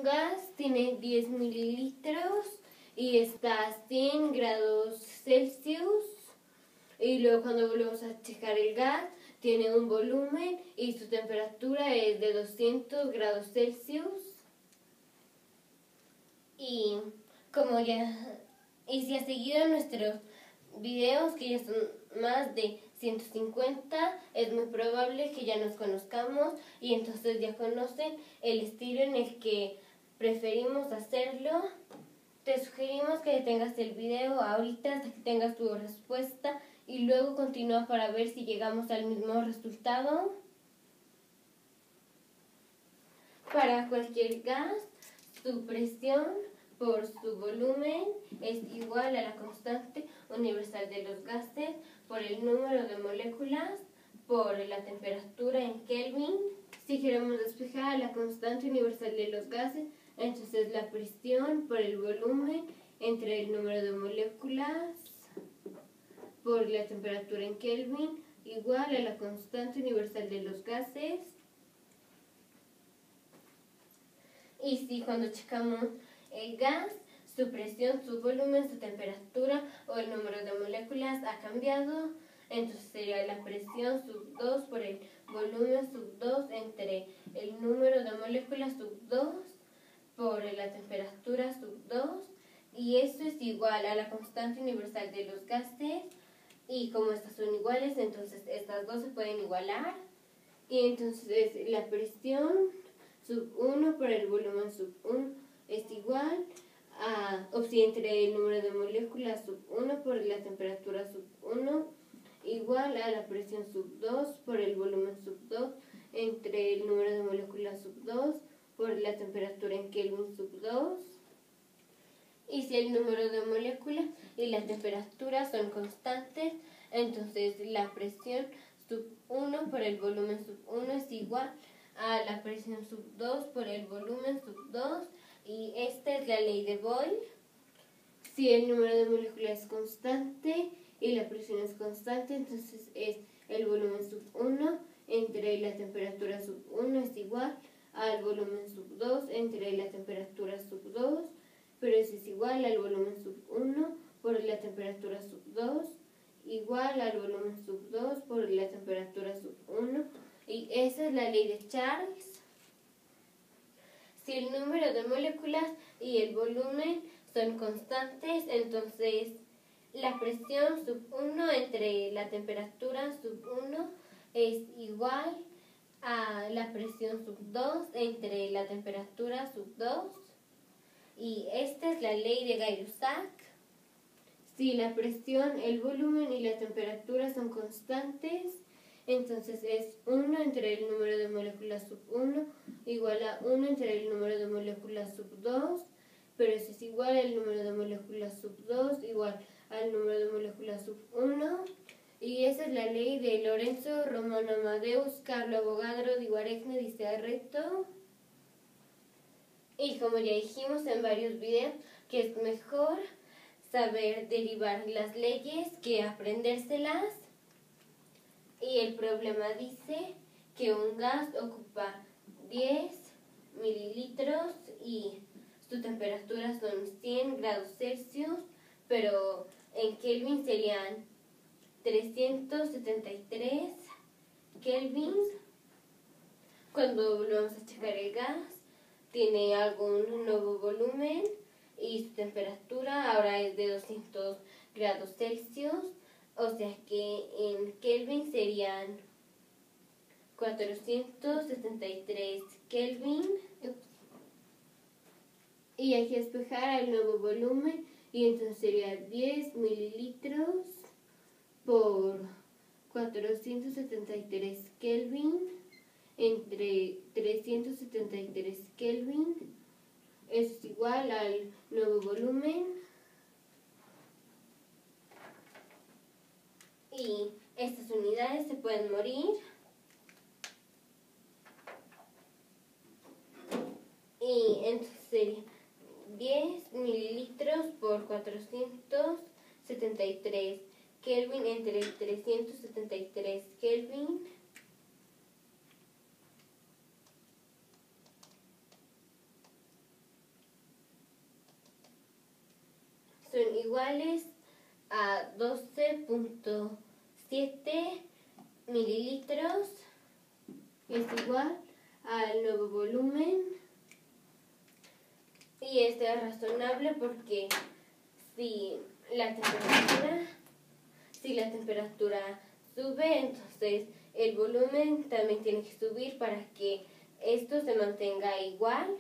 un gas tiene 10 mililitros y está a 100 grados Celsius. Y luego cuando volvemos a checar el gas, tiene un volumen y su temperatura es de 200 grados Celsius. Y si has seguido nuestros videos, que ya son más de 150, es muy probable que ya nos conozcamos y entonces ya conocen el estilo en el que preferimos hacerlo. Te sugerimos que detengas el video ahorita hasta que tengas tu respuesta y luego continúa para ver si llegamos al mismo resultado. Para cualquier gas, su presión por su volumen es igual a la constante universal de los gases por el número de moléculas por la temperatura en Kelvin. Si queremos despejar la constante universal de los gases, entonces la presión por el volumen entre el número de moléculas por la temperatura en Kelvin igual a la constante universal de los gases. Y si cuando checamos el gas, su presión, su volumen, su temperatura o el número de moléculas ha cambiado, entonces sería la presión sub 2 por el volumen sub 2 entre el número de moléculas sub 2 por la temperatura sub 2, y eso es igual a la constante universal de los gases. Y como estas son iguales, entonces estas dos se pueden igualar. Y entonces la presión sub 1 por el volumen sub 1 es igual a, o si entre el número de moléculas sub 1 por la temperatura sub 1 igual a la presión sub 2 por el volumen sub 2 entre el número de moléculas sub 2 por la temperatura en Kelvin sub 2. Y si el número de moléculas y la temperatura son constantes, entonces la presión sub 1 por el volumen sub 1 es igual a la presión sub 2 por el volumen sub 2. Y esta es la ley de Boyle. Si el número de moléculas es constante y la presión es constante, entonces es el volumen sub 1 entre la temperatura sub 1 es igual al volumen sub 2 entre la temperatura sub 2, pero eso es igual al volumen sub 1 por la temperatura sub 2 igual al volumen sub 2 por la temperatura sub 1. Y esa es la ley de Charles. Si el número de moléculas y el volumen son constantes, entonces la presión sub 1 entre la temperatura sub 1 es igual a la presión sub 2 entre la temperatura sub 2. Y esta es la ley de Gay-Lussac. Si la presión, el volumen y la temperatura son constantes, entonces es 1 entre el número de moléculas sub 1 igual a 1 entre el número de moléculas sub 2, pero eso es igual al número de moléculas sub 2 igual al número de moléculas sub 1. Y esa es la ley de Lorenzo Romano Amadeus Carlo Avogadro di Guaresma di Cerreto. Y como ya dijimos en varios videos, que es mejor saber derivar las leyes que aprendérselas. Y el problema dice que un gas ocupa 10 mililitros y su temperatura son 100 grados Celsius, pero en Kelvin serían 373 kelvins. Cuando volvemos a checar el gas, tiene algún nuevo volumen y su temperatura ahora es de 200 grados Celsius, o sea que en Kelvin serían 473 Kelvin. Y hay que despejar el nuevo volumen y entonces sería 10 mililitros por 473 Kelvin entre 373 Kelvin. Eso es igual al nuevo volumen. Y estas unidades se pueden morir. Y entonces sería 10 mililitros por 473 Kelvin entre 373 Kelvin. son iguales a 12.7 mililitros, es igual al nuevo volumen. Y esto es razonable porque si la temperatura sube, entonces el volumen también tiene que subir para que esto se mantenga igual.